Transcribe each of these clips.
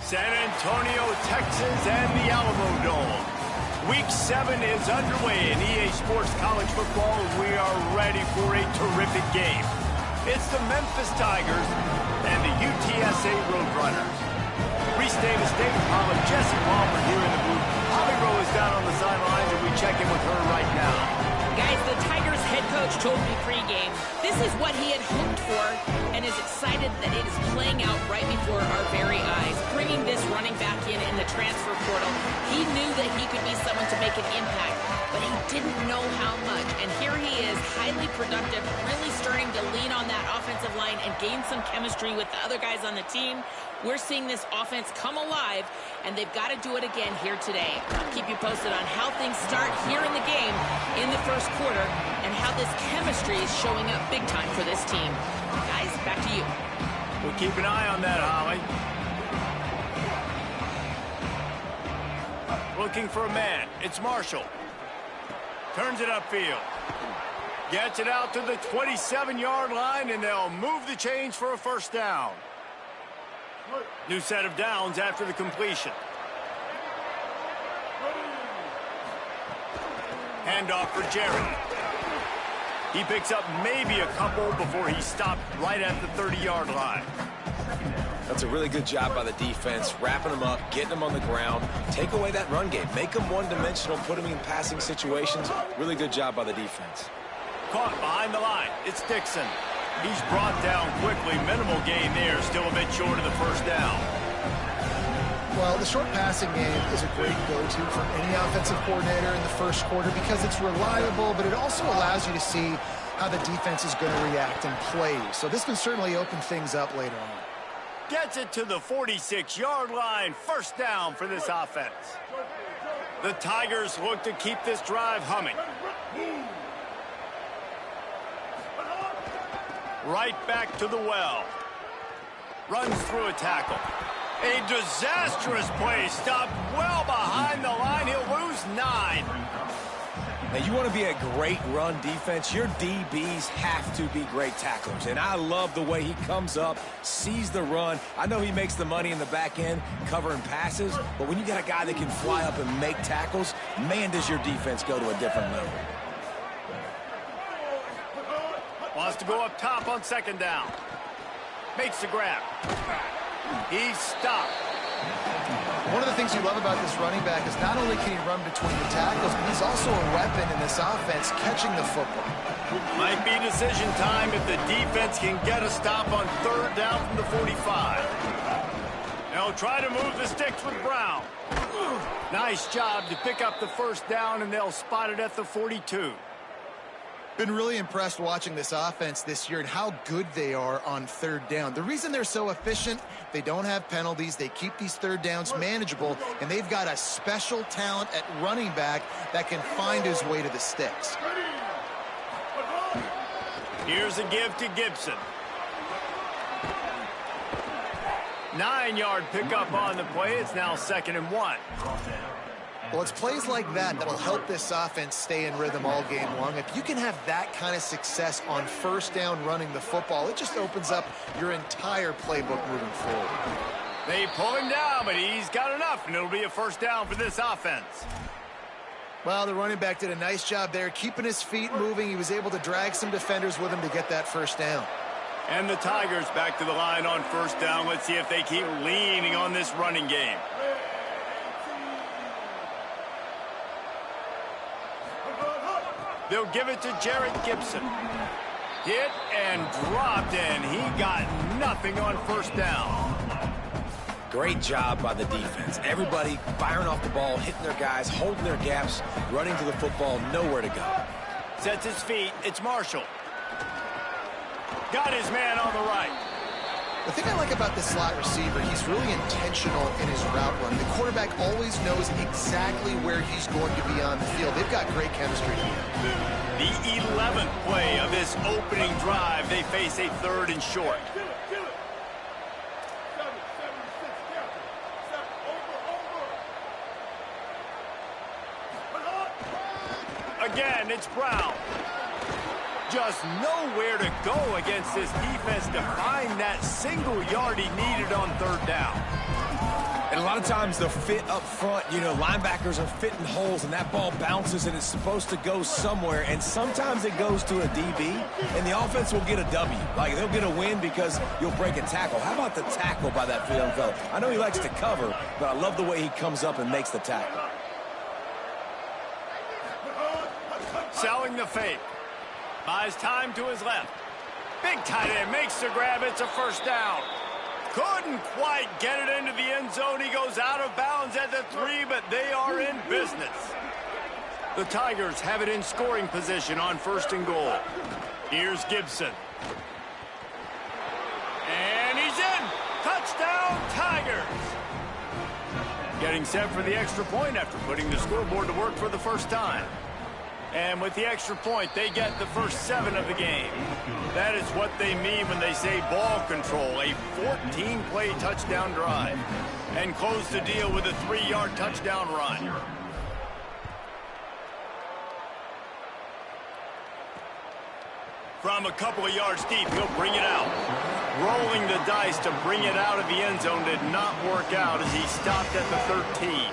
San Antonio, Texas, and the Alamo Dome. Week 7 is underway in EA Sports College Football, and we are ready for a terrific game. It's the Memphis Tigers and the UTSA Roadrunners. Reese Davis, David Palmer, Jesse Palmer here in the booth. Holly Rowe is down on the sidelines, and we check in with her right now. Guys, the Tigers head coach told me pregame this is what he had hoped for and is excited that it is playing out right before our very eyes. Bringing this running back in the transfer portal, he knew that he could be someone to make an impact, but he didn't know how much. And here he is, highly productive, really starting to lean on that offensive line and gain some chemistry with the other guys on the team. We're seeing this offense come alive, and they've got to do it again here today. I'll keep you posted on how things start here in the game in the first quarter and how this chemistry is showing up big time for this team. Guys, back to you. We'll keep an eye on that, Holly. Looking for a man. It's Marshall. Turns it upfield. Gets it out to the 27-yard line, and they'll move the chains for a first down. New set of downs after the completion. Handoff for Jared. He picks up maybe a couple before he's stopped right at the 30-yard line. That's a really good job by the defense, wrapping them up, getting them on the ground, take away that run game, make them one-dimensional, put them in passing situations. Really good job by the defense. Caught behind the line. It's Dixon. He's brought down quickly. Minimal gain there, still a bit short of the first down. Well, the short passing game is a great go-to for any offensive coordinator in the first quarter because it's reliable, but it also allows you to see how the defense is going to react and play. So this can certainly open things up later on. Gets it to the 46-yard line. First down for this offense. The Tigers look to keep this drive humming. Right back to the well. Runs through a tackle. A disastrous play. Stopped well behind the line. He'll lose 9. Now, you want to be a great run defense, your DBs have to be great tacklers. And I love the way he comes up, sees the run. I know he makes the money in the back end covering passes, but when you got a guy that can fly up and make tackles, man, does your defense go to a different level. Wants to go up top on second down. Makes the grab. He's stopped. One of the things you love about this running back is not only can he run between the tackles, but he's also a weapon in this offense, catching the football. Might be decision time if the defense can get a stop on third down from the 45. They'll try to move the sticks with Brown. Nice job to pick up the first down, and they'll spot it at the 42. Been really impressed watching this offense this year and how good they are on third down. The reason they're so efficient, they don't have penalties, they keep these third downs manageable, and they've got a special talent at running back that can find his way to the sticks. Here's a give to Gibson. 9-yard pickup on the play. It's now 2nd and 1. Well, it's plays like that that'll help this offense stay in rhythm all game long. If you can have that kind of success on first down running the football, it just opens up your entire playbook moving forward. They pull him down, but he's got enough, and it'll be a first down for this offense. Well, the running back did a nice job there, keeping his feet moving. He was able to drag some defenders with him to get that first down. And the Tigers back to the line on first down. Let's see if they keep leaning on this running game. They'll give it to Jared Gibson. Hit and dropped, and he got nothing on first down. Great job by the defense. Everybody firing off the ball, hitting their guys, holding their gaps, running to the football, nowhere to go. Sets his feet. It's Marshall. Got his man on the right. The thing I like about this slot receiver, he's really intentional in his route run. The quarterback always knows exactly where he's going to be on the field. They've got great chemistry. The 11th play of this opening drive. They face a 3rd and short. Again, it's Brown. Just nowhere to go against this defense to find that single yard he needed on third down. And a lot of times the fit up front, you know, linebackers are fitting holes, and that ball bounces, and it's supposed to go somewhere. And sometimes it goes to a DB, and the offense will get a W. Like, they'll get a win because you'll break a tackle. How about the tackle by that young fella? I know he likes to cover, but I love the way he comes up and makes the tackle. Selling the fake. Buys time to his left. Big tight end makes the grab. It's a first down. Couldn't quite get it into the end zone. He goes out of bounds at the 3, but they are in business. The Tigers have it in scoring position on 1st and goal. Here's Gibson. And he's in. Touchdown, Tigers. Getting set for the extra point after putting the scoreboard to work for the first time. And with the extra point, they get the first 7 of the game. That is what they mean when they say ball control, a 14-play touchdown drive. And close the deal with a 3-yard touchdown run. From a couple of yards deep, he'll bring it out. Rolling the dice to bring it out of the end zone did not work out as he stopped at the 13.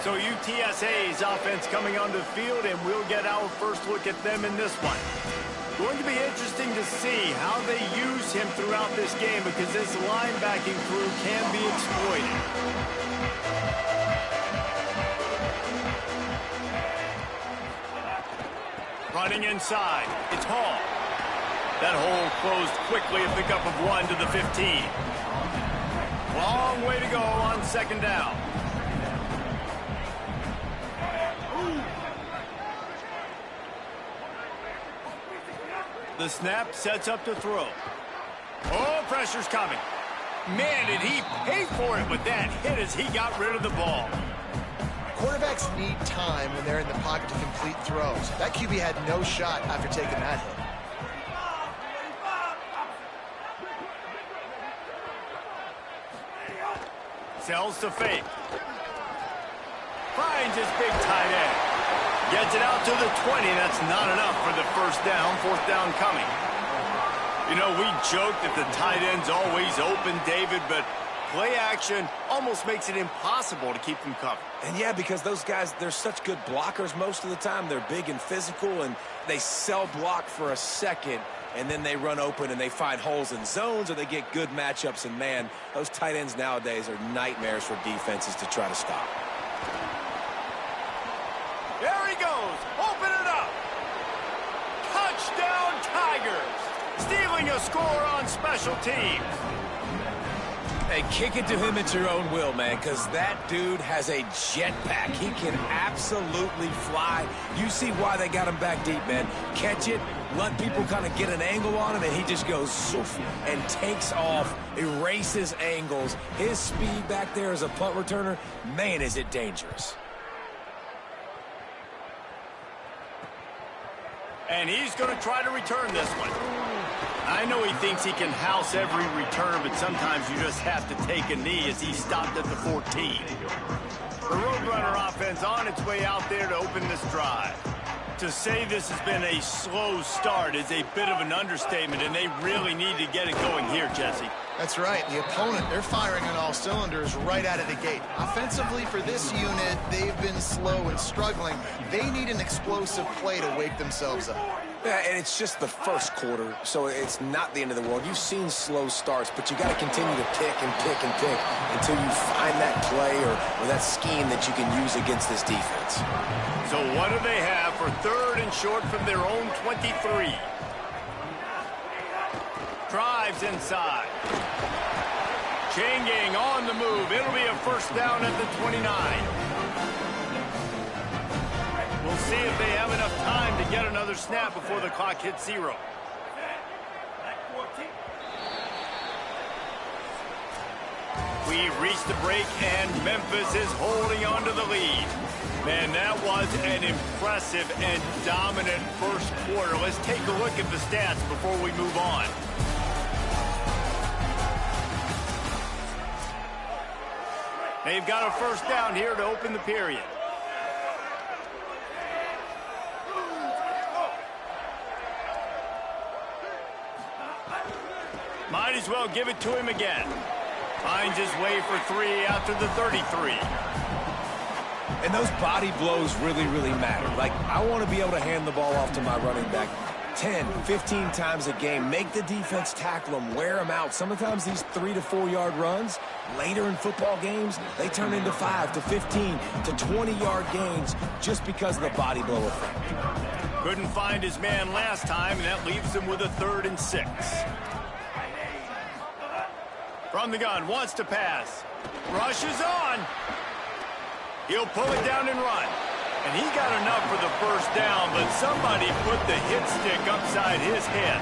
So UTSA's offense coming onto the field, and we'll get our first look at them in this one. Going to be interesting to see how they use him throughout this game because this linebacking crew can be exploited. Running inside, it's Hall. That hole closed quickly, a pickup of 1 to the 15. Long way to go on 2nd down. The snap sets up to throw. Oh, pressure's coming. Man, did he pay for it with that hit as he got rid of the ball. Quarterbacks need time when they're in the pocket to complete throws. That QB had no shot after taking that hit. Sells to fake. Finds his big tight end. Gets it out to the 20. That's not enough for the first down. 4th down coming. You know, we joke that the tight end's always open, David, but play action almost makes it impossible to keep them covered. And yeah, because those guys, they're such good blockers most of the time. They're big and physical, and they cell block for a second, and then they run open and they find holes in zones, or they get good matchups. And man, those tight ends nowadays are nightmares for defenses to try to stop. There he goes. Open it up. Touchdown, Tigers. Stealing a score on special teams. Hey, kick it to him at your own will, man, because that dude has a jetpack. He can absolutely fly. You see why they got him back deep, man. Catch it, let people kind of get an angle on him, and he just goes zoof and takes off, erases angles. His speed back there as a punt returner, man, is it dangerous. And he's going to try to return this one. I know he thinks he can house every return, but sometimes you just have to take a knee as he stopped at the 14. The Roadrunner offense on its way out there to open this drive. To say this has been a slow start is a bit of an understatement, and they really need to get it going here, Jesse. That's right. The opponent, they're firing on all cylinders right out of the gate. Offensively, for this unit, they've been slow and struggling. They need an explosive play to wake themselves up. Yeah, and it's just the first quarter, so it's not the end of the world. You've seen slow starts, but you got to continue to pick and pick and pick until you find that play or that scheme that you can use against this defense. So what do they have for 3rd and short from their own 23? Drives inside. Changing on the move. It'll be a first down at the 29. We'll see if they have enough time to get another snap before the clock hits 0. We reached the break, and Memphis is holding on to the lead. Man, that was an impressive and dominant first quarter. Let's take a look at the stats before we move on. They've got a first down here to open the period. Might as well give it to him again. Finds his way for 3 after the 33. And those body blows really, really matter. Like, I want to be able to hand the ball off to my running back 10, 15 times a game. Make the defense tackle them, wear them out. Sometimes these 3 to 4 yard runs, later in football games, they turn into 5 to 15 to 20 yard gains just because of the body blow effect. Couldn't find his man last time, and that leaves him with a 3rd and 6. From the gun, wants to pass. Rushes on. He'll pull it down and run. And he got enough for the first down, but somebody put the hit stick upside his head.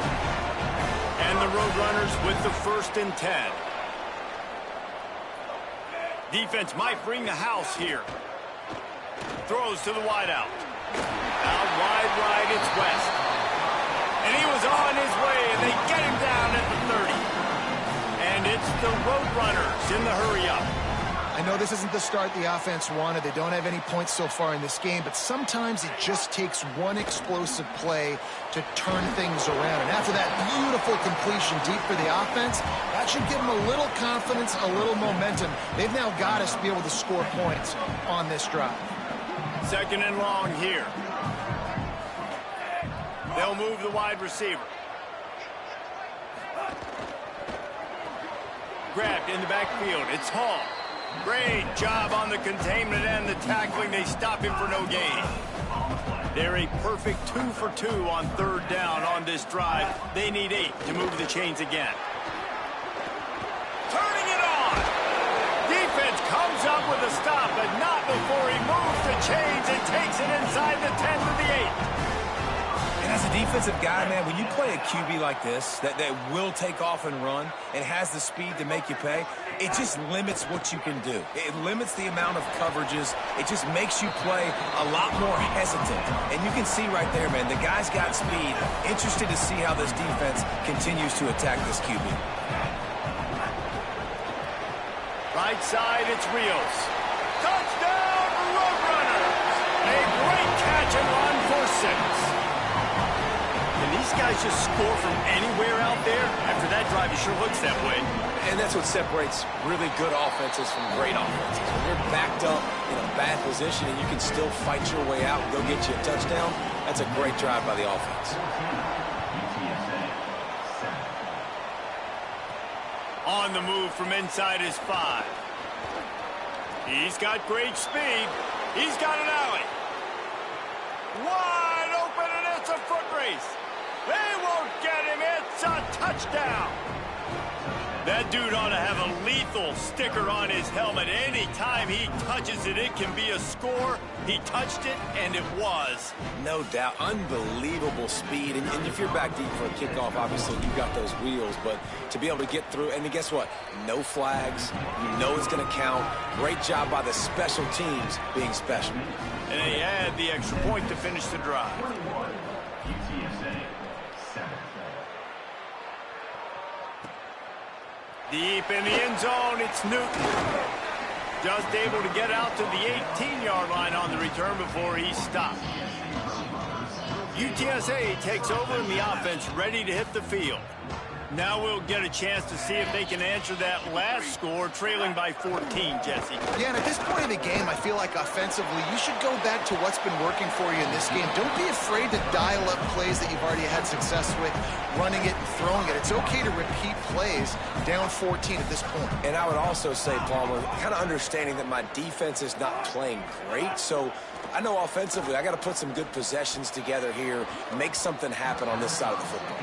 And the Roadrunners with the 1st and 10. Defense might bring the house here. Throws to the wideout. Out wide right, it's West. And he was on his way, and they get him down at the 30. And it's the Roadrunners in the hurry-up. I know this isn't the start the offense wanted. They don't have any points so far in this game, but sometimes it just takes one explosive play to turn things around. And after that beautiful completion deep for the offense, that should give them a little confidence, a little momentum. They've now got us to be able to score points on this drive. 2nd and long here. They'll move the wide receiver. Grabbed in the backfield. It's Hall. Great job on the containment and the tackling. They stop him for no gain. They're a perfect 2 for 2 on 3rd down on this drive. They need 8 to move the chains again. Turning it on. Defense comes up with a stop, but not before he moves the chains and takes it inside the 10 to the 8. And as a defensive guy, man, when you play a QB like this that will take off and run and has the speed to make you pay, it just limits what you can do. It limits the amount of coverages. It just makes you play a lot more hesitant. And you can see right there, man, the guy's got speed. Interested to see how this defense continues to attack this QB. Right side, it's Rios. Touchdown, Roadrunners! A great catch and run for 6. These guys just score from anywhere out there. After that drive, it sure looks that way. And that's what separates really good offenses from great offenses. When you're backed up in a bad position and you can still fight your way out and go get you a touchdown, that's a great drive by the offense. On the move from inside his 5. He's got great speed. He's got an alley. Wide open, and it's a foot race. They won't get him. It's a touchdown. That dude ought to have a lethal sticker on his helmet. Anytime he touches it, it can be a score. He touched it, and it was. No doubt. Unbelievable speed. And if you're back deep for a kickoff, obviously you've got those wheels. But to be able to get through, and guess what? No flags. You know it's going to count. Great job by the special teams being special. And they add the extra point to finish the drive. Deep in the end zone, it's Newton. Just able to get out to the 18-yard line on the return before he's stopped. UTSA takes over and the offense ready to hit the field. Now we'll get a chance to see if they can answer that last score, trailing by 14, Jesse. Yeah, and at this point in the game, I feel like offensively, you should go back to what's been working for you in this game. Don't be afraid to dial up plays that you've already had success with, running it and throwing it. It's okay to repeat plays down 14 at this point. And I would also say, Palmer, kind of understanding that my defense is not playing great, so I know offensively I got to put some good possessions together here, make something happen on this side of the football.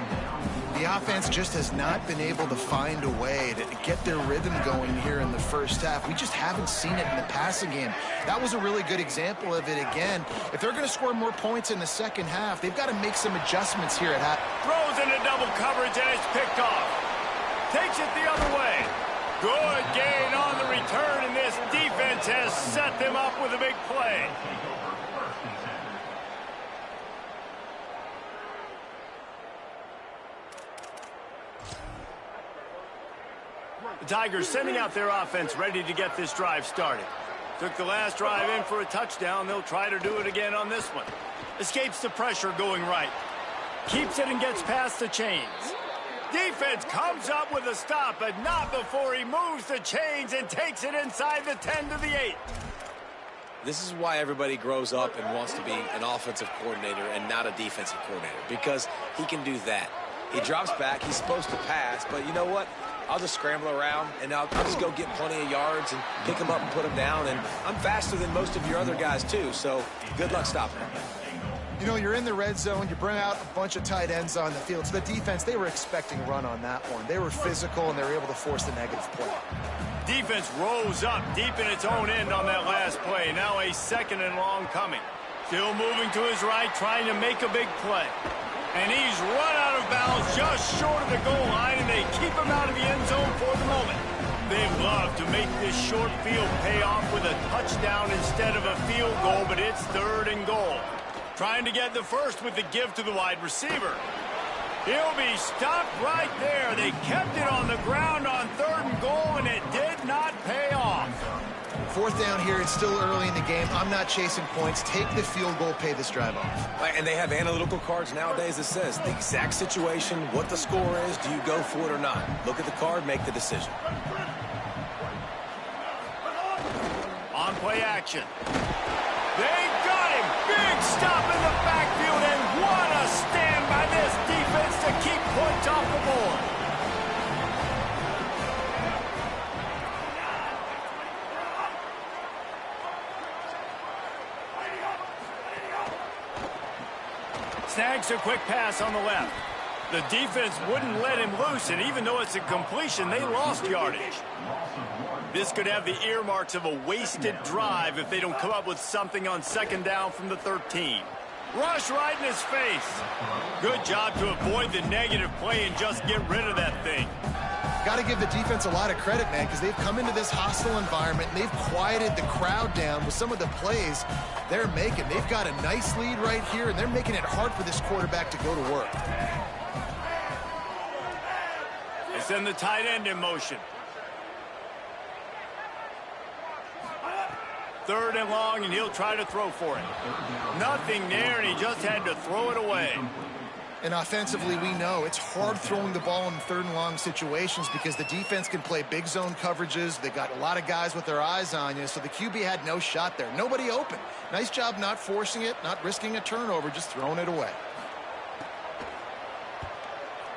The offense just has not been able to find a way to get their rhythm going here in the first half. We just haven't seen it in the passing game. That was a really good example of it again. If they're going to score more points in the second half, they've got to make some adjustments here at half. Throws into double coverage, and it's picked off. Takes it the other way. Good gain on the return, and this defense has set them up with a big play. The Tigers sending out their offense ready to get this drive started. Took the last drive in for a touchdown. They'll try to do it again on this one. Escapes the pressure going right. Keeps it and gets past the chains. Defense comes up with a stop, but not before he moves the chains and takes it inside the 10 to the 8. This is why everybody grows up and wants to be an offensive coordinator and not a defensive coordinator, because he can do that. He drops back, he's supposed to pass, but you know what? I'll just scramble around, and I'll just go get plenty of yards and pick him up and put him down, and I'm faster than most of your other guys, too, so good luck stopping him. You know, you're in the red zone, you bring out a bunch of tight ends on the field. So the defense, they were expecting run on that one. They were physical, and they were able to force the negative play. Defense rose up deep in its own end on that last play. Now a 2nd and long coming. Still moving to his right, trying to make a big play. And he's run out of bounds just short of the goal line, and they keep him out of the end zone for the moment. They love to make this short field pay off with a touchdown instead of a field goal, but it's 3rd and goal. Trying to get the first with the give to the wide receiver. He'll be stopped right there. They kept it on the ground on 3rd and goal, and it did not pay off. 4th down here, it's still early in the game. I'm not chasing points. Take the field goal, pay this drive off. And they have analytical cards nowadays that says the exact situation, what the score is, do you go for it or not? Look at the card, make the decision. On play action. They got him. Big stop in the backfield, and what a stand by this defense to keep points off the board. Snags a quick pass on the left. The defense wouldn't let him loose, and even though it's a completion, they lost yardage. This could have the earmarks of a wasted drive if they don't come up with something on 2nd down from the 13. Rush right in his face. Good job to avoid the negative play and just get rid of that thing. Got to give the defense a lot of credit, man, because they've come into this hostile environment, and they've quieted the crowd down with some of the plays they're making. They've got a nice lead right here, and they're making it hard for this quarterback to go to work. They send the tight end in motion. 3rd and long, and he'll try to throw for it. Nothing there, and he just had to throw it away. And offensively, we know it's hard throwing the ball in 3rd and long situations because the defense can play big zone coverages. They got a lot of guys with their eyes on you, so the QB had no shot there. Nobody open. Nice job not forcing it, not risking a turnover, just throwing it away.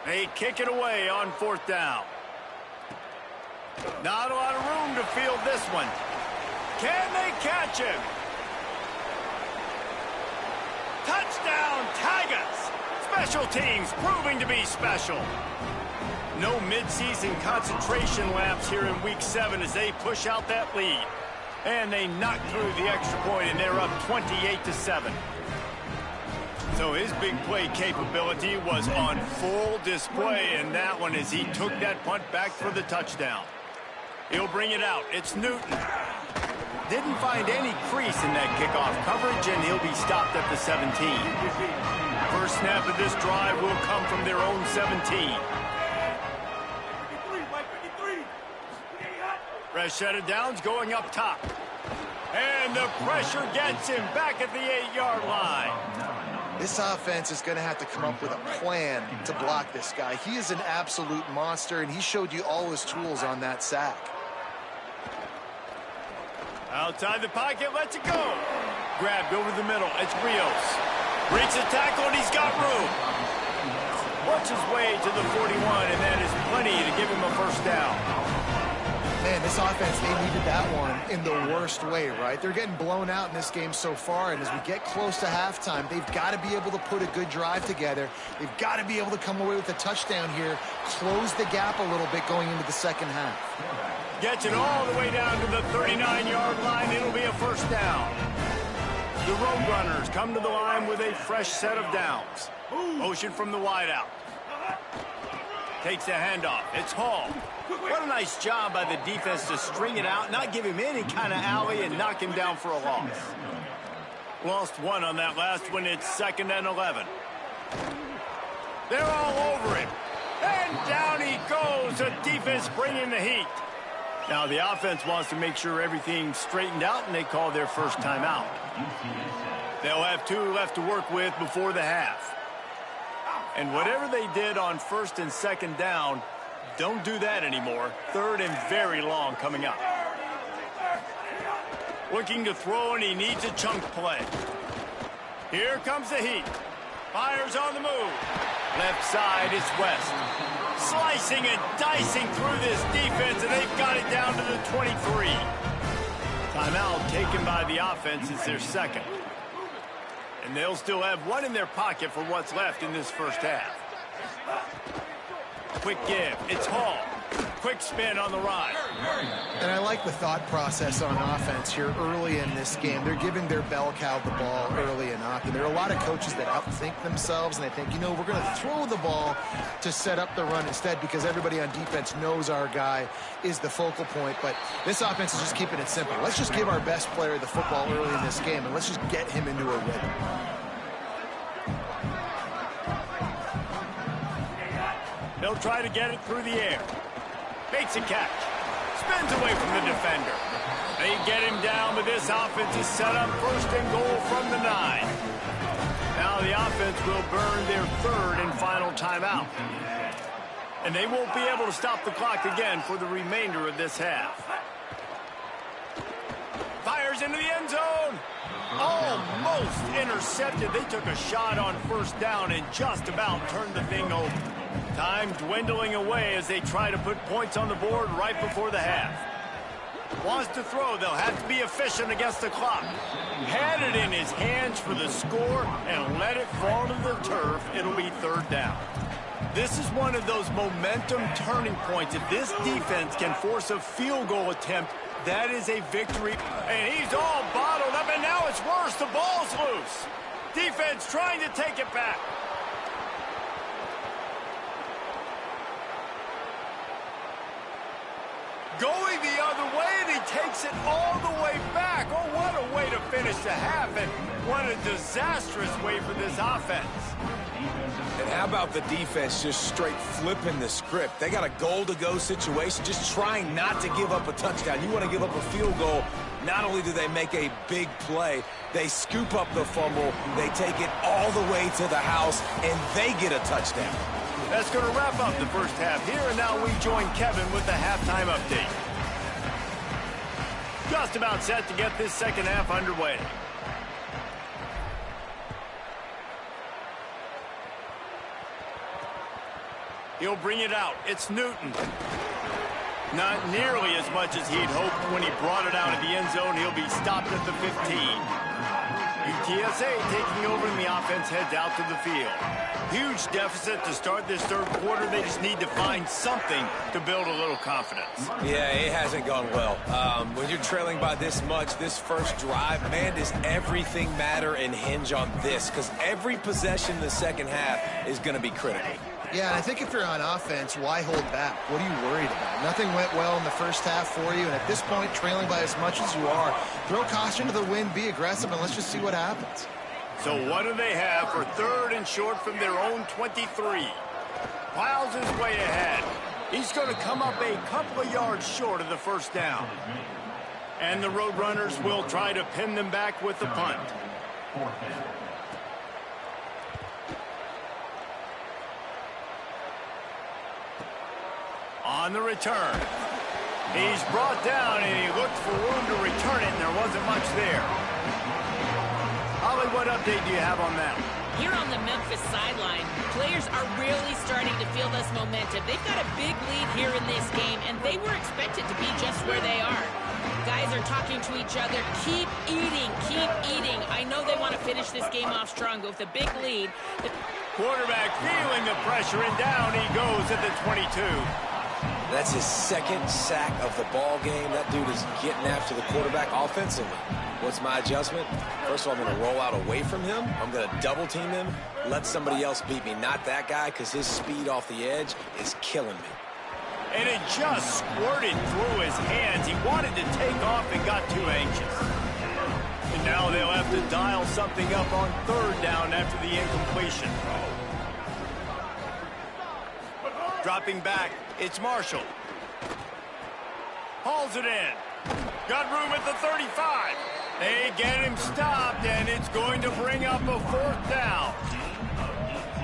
They kick it away on 4th down. Not a lot of room to field this one. Can they catch him? Touchdown, Tigers! Special teams proving to be special. No midseason concentration laps here in Week 7 as they push out that lead. And they knock through the extra point, and they're up 28-7. So his big play capability was on full display in that one as he took that punt back for the touchdown. He'll bring it out. It's Newton. Didn't find any crease in that kickoff coverage, and he'll be stopped at the 17. First snap of this drive will come from their own 17. Fresh set of downs going up top. And the pressure gets him back at the 8-yard line. This offense is going to have to come up with a plan to block this guy. He is an absolute monster, and he showed you all his tools on that sack. Outside the pocket, lets it go. Grabbed over the middle. It's Rios. Breaks the tackle, and he's got room. Works his way to the 41, and that is plenty to give him a first down. Man, this offense, they needed that one in the worst way, right? They're getting blown out in this game so far, and as we get close to halftime, they've got to be able to put a good drive together. They've got to be able to come away with a touchdown here, close the gap a little bit going into the second half. Gets it all the way down to the 39-yard line. It'll be a first down. The Roadrunners come to the line with a fresh set of downs. Motion from the wideout. Takes the handoff. It's Hall. What a nice job by the defense to string it out, not give him any kind of alley, and knock him down for a loss. Lost one on that last one. It's 2nd and 11. They're all over him. And down he goes. The defense bringing the heat. Now the offense wants to make sure everything's straightened out, and they call their first timeout. They'll have 2 left to work with before the half. And whatever they did on first and second down, don't do that anymore. Third and very long coming up. Looking to throw, and he needs a chunk play. Here comes the heat. Fires on the move. Left side, it's West. Slicing and dicing through this defense, and they've got it down to the 23. Timeout taken by the offense is their second. And they'll still have one in their pocket for what's left in this first half. Quick give. It's Hall. Quick spin on the ride. And I like the thought process on offense here early in this game. They're giving their bell cow the ball early and often. There are a lot of coaches that outthink themselves, and they think, you know, we're going to throw the ball to set up the run instead because everybody on defense knows our guy is the focal point. But this offense is just keeping it simple. Let's just give our best player the football early in this game, and let's just get him into a rhythm. They'll try to get it through the air. Makes a catch. Spins away from the defender. They get him down, but this offense is set up first and goal from the 9. Now the offense will burn their third and final timeout. And they won't be able to stop the clock again for the remainder of this half. Fires into the end zone. Almost intercepted. They took a shot on first down and just about turned the thing over. Time dwindling away as they try to put points on the board right before the half. Wants to throw. They'll have to be efficient against the clock. Had it in his hands for the score and let it fall to the turf. It'll be third down. This is one of those momentum turning points. If this defense can force a field goal attempt, that is a victory. And he's all bottled up, and now it's worse. The ball's loose. Defense trying to take it back. Going the other way, and he takes it all the way back. Oh, what a way to finish the half, and what a disastrous way for this offense. And how about the defense just straight flipping the script? They got a goal-to-go situation, just trying not to give up a touchdown. You want to give up a field goal, not only do they make a big play, they scoop up the fumble, they take it all the way to the house, and they get a touchdown. That's going to wrap up the first half here, and now we join Kevin with the halftime update. Just about set to get this second half underway. He'll bring it out. It's Newton. Not nearly as much as he'd hoped when he brought it out of the end zone. He'll be stopped at the 15. UTSA taking over, and the offense heads out to the field. Huge deficit to start this third quarter. They just need to find something to build a little confidence. Yeah, it hasn't gone well. When you're trailing by this much, this first drive, man, does everything matter and hinge on this? Because every possession in the second half is going to be critical. Yeah, and I think if you're on offense, why hold back? What are you worried about? Nothing went well in the first half for you, and at this point, trailing by as much as you are, throw caution to the wind, be aggressive, and let's just see what happens. So what do they have for third and short from their own 23? Piles his way ahead. He's going to come up a couple of yards short of the first down. And the Roadrunners will try to pin them back with the punt. On the return. He's brought down, and he looked for room to return it, and there wasn't much there. Holly, what update do you have on that? Here on the Memphis sideline, players are really starting to feel this momentum. They've got a big lead here in this game, and they were expected to be just where they are. Guys are talking to each other. Keep eating, keep eating. I know they want to finish this game off strong, but with a big lead. Quarterback feeling the pressure, and down he goes at the 22. That's his second sack of the ball game. That dude is getting after the quarterback offensively. What's my adjustment? First of all, I'm going to roll out away from him. I'm going to double team him, let somebody else beat me, not that guy, because his speed off the edge is killing me. And it just squirted through his hands. He wanted to take off and got too anxious. And now they'll have to dial something up on third down after the incompletion. Dropping back, it's Marshall. Hauls it in. Got room at the 35. They get him stopped, and it's going to bring up a fourth down.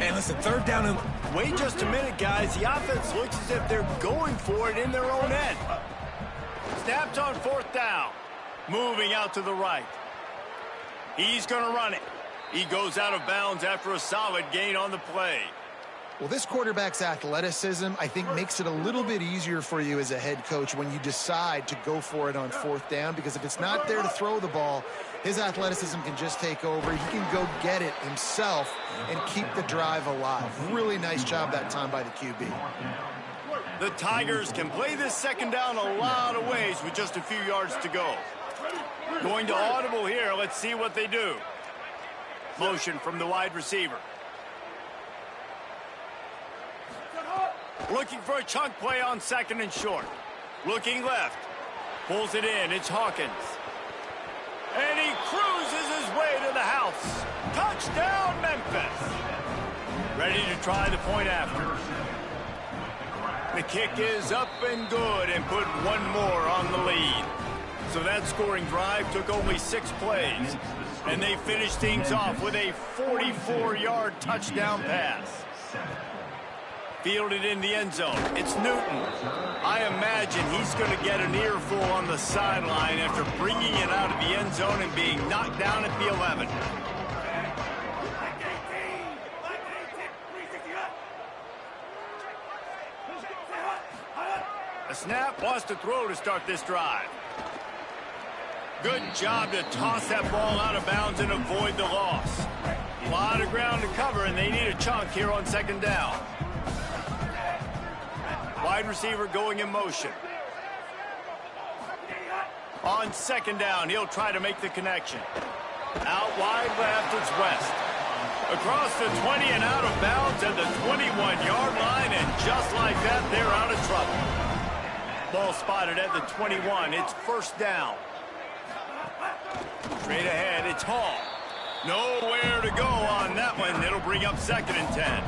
And listen, third down and... Wait just a minute, guys. The offense looks as if they're going for it in their own end. Snapped on fourth down. Moving out to the right. He's going to run it. He goes out of bounds after a solid gain on the play. Well, this quarterback's athleticism, I think, makes it a little bit easier for you as a head coach when you decide to go for it on fourth down, because if it's not there to throw the ball, his athleticism can just take over. He can go get it himself and keep the drive alive. Really nice job that time by the QB. The Tigers can play this second down a lot of ways with just a few yards to go. Going to audible here. Let's see what they do. Motion from the wide receiver. Looking for a chunk play on second and short. Looking left. Pulls it in. It's Hawkins. And he cruises his way to the house. Touchdown, Memphis. Ready to try the point after. The kick is up and good and put one more on the lead. So that scoring drive took only 6 plays. And they finished things off with a 44-yard touchdown pass. Fielded in the end zone. It's Newton. I imagine he's going to get an earful on the sideline after bringing it out of the end zone and being knocked down at the 11. A snap, wants to throw to start this drive. Good job to toss that ball out of bounds and avoid the loss. A lot of ground to cover, and they need a chunk here on second down. Wide receiver going in motion. On second down, he'll try to make the connection. Out wide left, it's West. Across the 20 and out of bounds at the 21-yard line, and just like that, they're out of trouble. Ball spotted at the 21. It's first down. Straight ahead, it's Hall. Nowhere to go on that one. It'll bring up second and 10.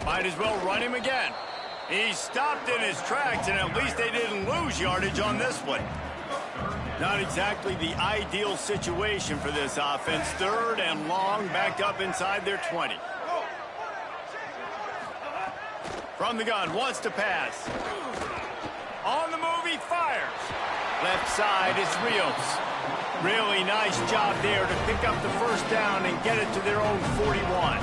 Might as well run him again. He stopped in his tracks, and at least they didn't lose yardage on this one. Not exactly the ideal situation for this offense. Third and long, backed up inside their 20. From the gun, wants to pass. On the move, he fires. Left side, it's Rios. Really nice job there to pick up the first down and get it to their own 41.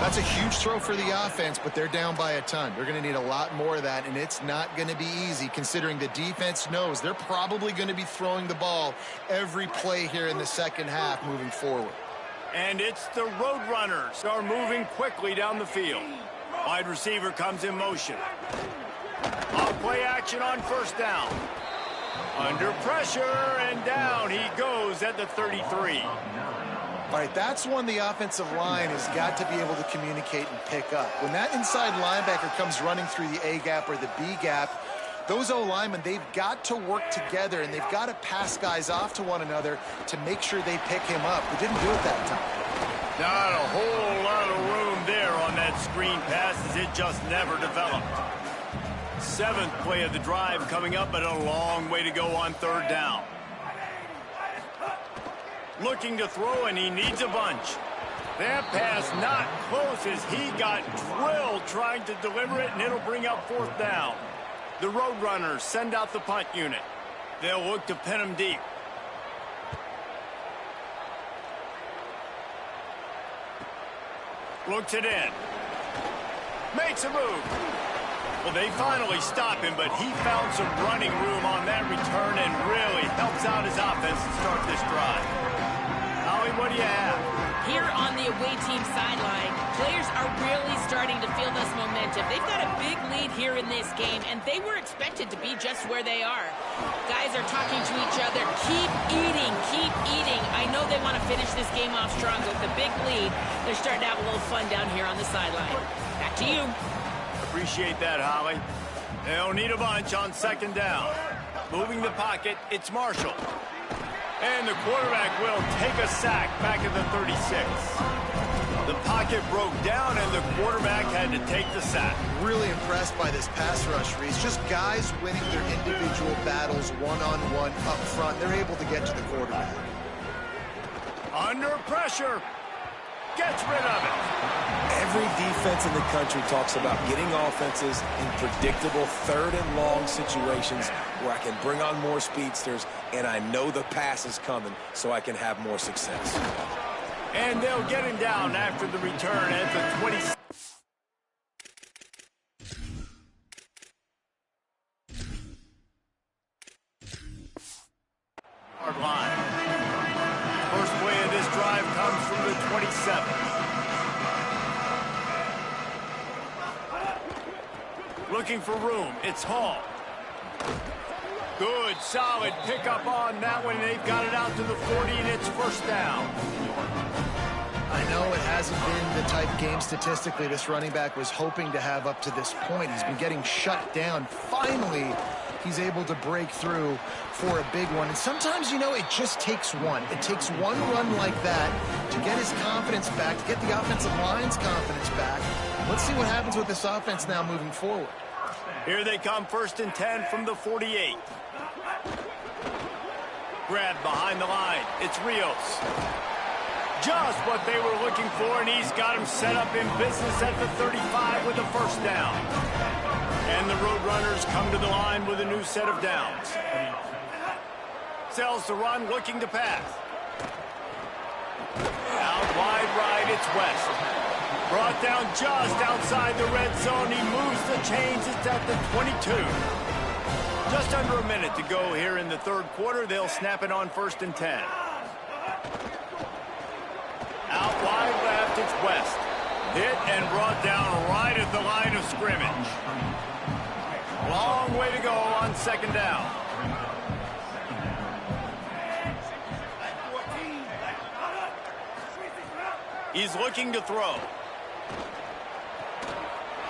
That's a huge throw for the offense, but they're down by a ton. They're going to need a lot more of that, and it's not going to be easy considering the defense knows they're probably going to be throwing the ball every play here in the second half moving forward. And it's the Roadrunners are moving quickly down the field. Wide receiver comes in motion. Off play action on first down. Under pressure, and down he goes at the 33. All right, that's one the offensive line has got to be able to communicate and pick up. When that inside linebacker comes running through the A gap or the B gap, those O-linemen, they've got to work together, and they've got to pass guys off to one another to make sure they pick him up. They didn't do it that time. Not a whole lot of room there on that screen pass, as it just never developed. 7th play of the drive coming up, but a long way to go on third down. Looking to throw, and he needs a bunch. That pass not close as he got drilled trying to deliver it, and it'll bring up fourth down. The Roadrunners send out the punt unit. They'll look to pin him deep. Looks it in. Makes a move. Well, they finally stop him, but he found some running room on that return and really helps out his offense to start this drive. Holly, what do you have? Here on the away team sideline, players are really starting to feel this momentum. They've got a big lead here in this game, and they were expected to be just where they are. Guys are talking to each other. Keep eating, keep eating. I know they want to finish this game off strong with a big lead. They're starting to have a little fun down here on the sideline. Back to you. Appreciate that, Holly. They'll need a bunch on second down. Moving the pocket, it's Marshall. And the quarterback will take a sack back at the 36. The pocket broke down, and the quarterback had to take the sack. Really impressed by this pass rush, Reese. Just guys winning their individual battles one-on-one up front. They're able to get to the quarterback. Under pressure. Gets rid of it. Every defense in the country talks about getting offenses in predictable third and long situations where I can bring on more speedsters and I know the pass is coming so I can have more success. And they'll get him down after the return at the 20. Hard line. First play of this drive comes from the 27. Looking for room. It's Hall. Good, solid pickup on that one. They've got it out to the 40, and it's first down. I know it hasn't been the type game statistically this running back was hoping to have up to this point. He's been getting shut down. Finally, he's able to break through for a big one. And sometimes, you know, it just takes one. It takes one run like that to get his confidence back, to get the offensive line's confidence back. Let's see what happens with this offense now moving forward. Here they come, 1st and 10 from the 48. Grab behind the line. It's Rios. Just what they were looking for, and he's got him set up in business at the 35 with a first down. And the Roadrunners come to the line with a new set of downs. Sells the run, looking to pass. Out wide right, it's West. Brought down just outside the red zone. He moves the chains. It's at the 22. Just under a minute to go here in the third quarter. They'll snap it on 1st and 10. Out wide left, it's West. Hit and brought down right at the line of scrimmage. Long way to go on 2nd down. He's looking to throw.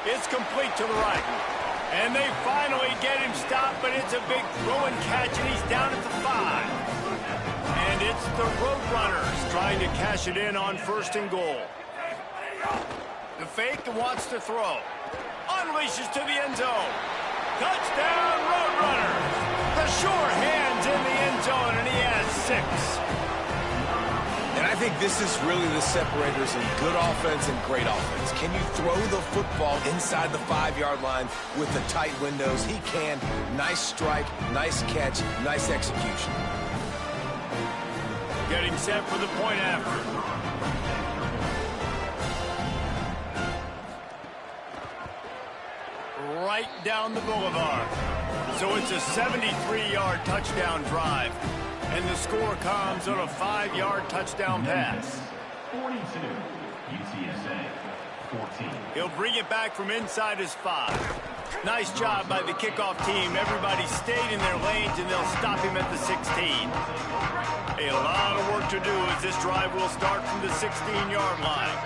It's complete to the right. And they finally get him stopped, but it's a big throw and catch, and he's down at the 5. And it's the Roadrunners trying to cash it in on 1st and goal. The fake wants to throw. Unleashes to the end zone. Touchdown, Roadrunners! The sure hands in the end zone, and he has 6. And I think this is really the separators in good offense and great offense. Can you throw the football inside the 5-yard line with the tight windows? He can. Nice strike, nice catch, nice execution. Getting set for the point after. Right down the boulevard. So it's a 73-yard touchdown drive. And the score comes on a 5-yard touchdown pass. 42, UTSA, 14. He'll bring it back from inside his 5. Nice job by the kickoff team. Everybody stayed in their lanes, and they'll stop him at the 16. A lot of work to do as this drive will start from the 16-yard line.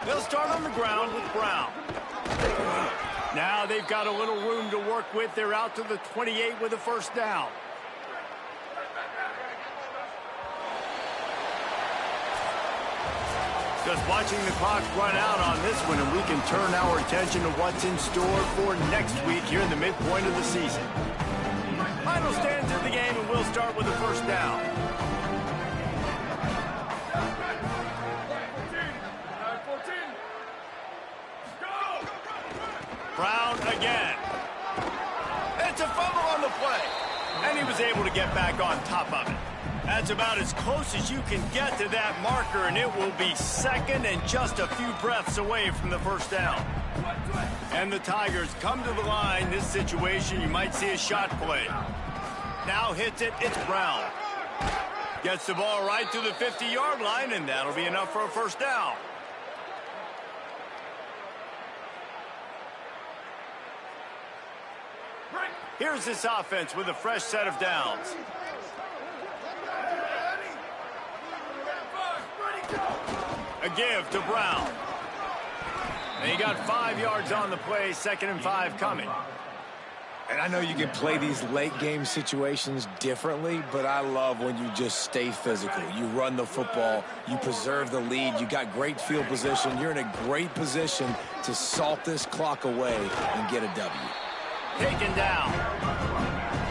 They'll start on the ground with Brown. Now they've got a little room to work with. They're out to the 28 with a first down. Just watching the clock run out on this one, and we can turn our attention to what's in store for next week here in the midpoint of the season. Final stands in the game, and we'll start with the first down. Brown again. It's a fumble on the play. And he was able to get back on top of it. That's about as close as you can get to that marker, and it will be 2nd and just a few breaths away from the first down. And the Tigers come to the line. This situation, you might see a shot play. Now hits it, it's Brown. Gets the ball right to the 50-yard line, and that'll be enough for a first down. Here's this offense with a fresh set of downs. A give to Brown. And he got 5 yards on the play, 2nd and 5 coming. And I know you can play these late game situations differently, but I love when you just stay physical. You run the football, you preserve the lead, you got great field position. You're in a great position to salt this clock away and get a W. Taken down.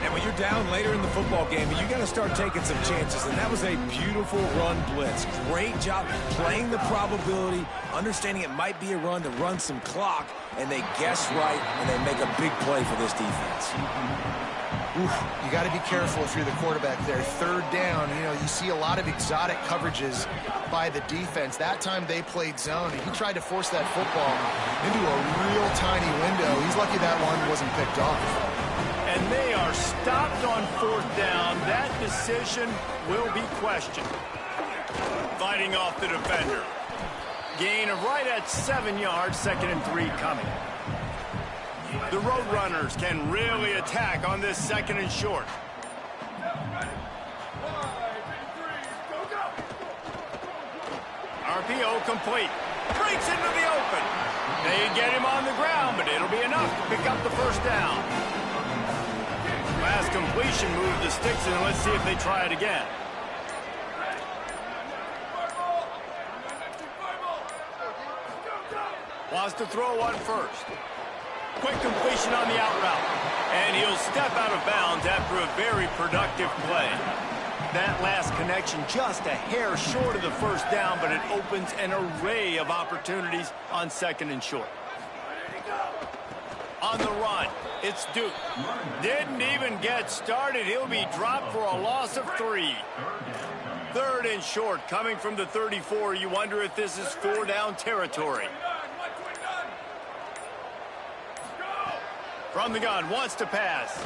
And when you're down later in the football game, you got to start taking some chances. And that was a beautiful run blitz. Great job playing the probability, understanding it might be a run to run some clock, and they guess right, and they make a big play for this defense. Oof, you got to be careful if you're the quarterback there. Third down, you see a lot of exotic coverages by the defense. That time they played zone, and he tried to force that football into a real tiny window. He's lucky that one wasn't picked off. And they are stopped on fourth down. That decision will be questioned. Fighting off the defender. Gain of right at 7 yards, 2nd and 3 coming. The Roadrunners can really attack on this 2nd and short. RPO complete. Breaks into the open. They get him on the ground, but it'll be enough to pick up the first down. Last completion moved the sticks, and let's see if they try it again. Wants to throw one first. Quick completion on the out route. And he'll step out of bounds after a very productive play. That last connection just a hair short of the first down, but it opens an array of opportunities on 2nd and short. On the run, it's Duke. Didn't even get started. He'll be dropped for a loss of 3. 3rd and short coming from the 34. You wonder if this is 4-down territory. From the gun, wants to pass.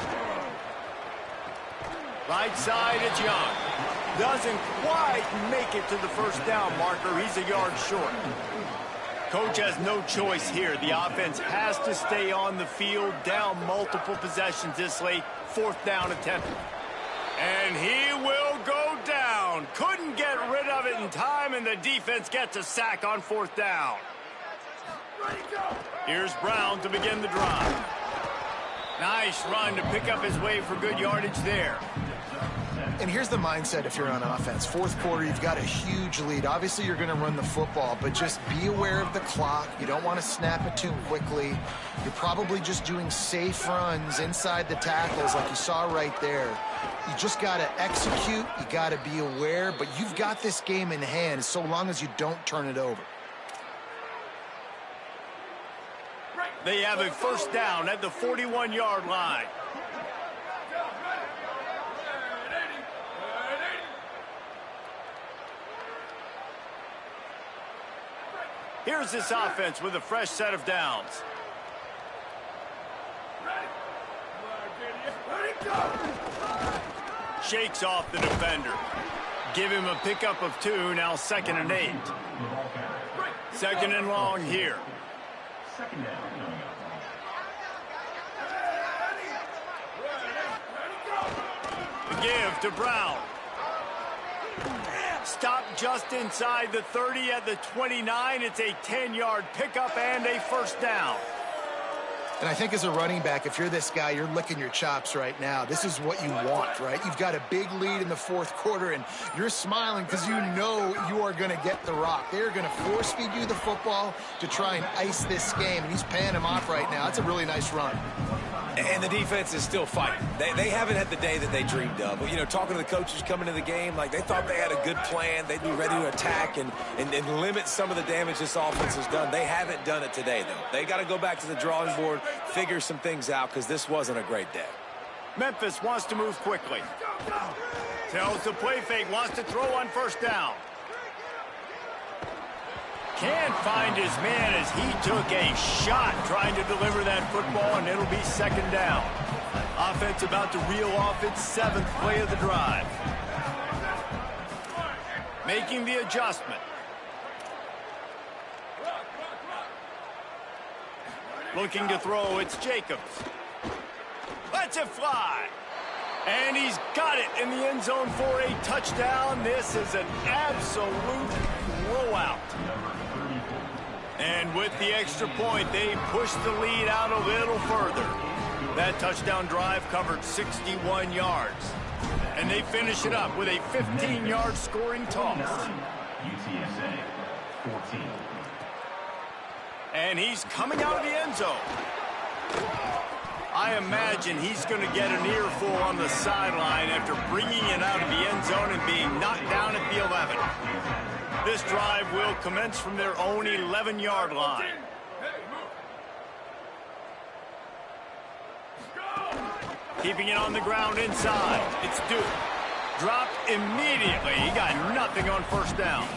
Right side, it's Young. Doesn't quite make it to the first down marker. He's a yard short. Coach has no choice here. The offense has to stay on the field, down multiple possessions this late. 4th down attempt. And he will go down. Couldn't get rid of it in time, and the defense gets a sack on 4th down. Here's Brown to begin the drive. Nice run to pick up his way for good yardage there. And here's the mindset if you're on offense. 4th quarter, you've got a huge lead. Obviously, you're going to run the football, but just be aware of the clock. You don't want to snap it too quickly. You're probably just doing safe runs inside the tackles like you saw right there. You just got to execute. You got to be aware, but you've got this game in hand so long as you don't turn it over. They have a first down at the 41-yard line. Here's this offense with a fresh set of downs. Shakes off the defender. Give him a pickup of 2, now 2nd and 8. 2nd and long here. The give to Brown. Stop just inside the 30 at the 29. It's a 10-yard pickup and a first down. And I think as a running back, if you're this guy, you're licking your chops right now. This is what you want, right? You've got a big lead in the 4th quarter, and you're smiling because you know you are going to get the rock. They're going to force feed you the football to try and ice this game, and he's paying him off right now. That's a really nice run. And the defense is still fighting. They haven't had the day that they dreamed of. But, talking to the coaches coming to the game, like they thought they had a good plan. They'd be ready to attack and limit some of the damage this offense has done. They haven't done it today, though. They got to go back to the drawing board, figure some things out, because this wasn't a great day. Memphis wants to move quickly. Tells the play fake, wants to throw on first down. Can't find his man as he took a shot trying to deliver that football, and it'll be 2nd down. Offense about to reel off its 7th play of the drive. Making the adjustment. Looking to throw, it's Jacobs. Lets it fly. And he's got it in the end zone for a touchdown. This is an absolute blowout. And with the extra point, they push the lead out a little further. That touchdown drive covered 61 yards. And they finish it up with a 15-yard scoring toss. UTSA 14. And he's coming out of the end zone. I imagine he's going to get an earful on the sideline after bringing it out of the end zone and being knocked down at the 11. This drive will commence from their own 11-yard line. Keeping it on the ground inside. It's Duke. Dropped immediately. He got nothing on first down.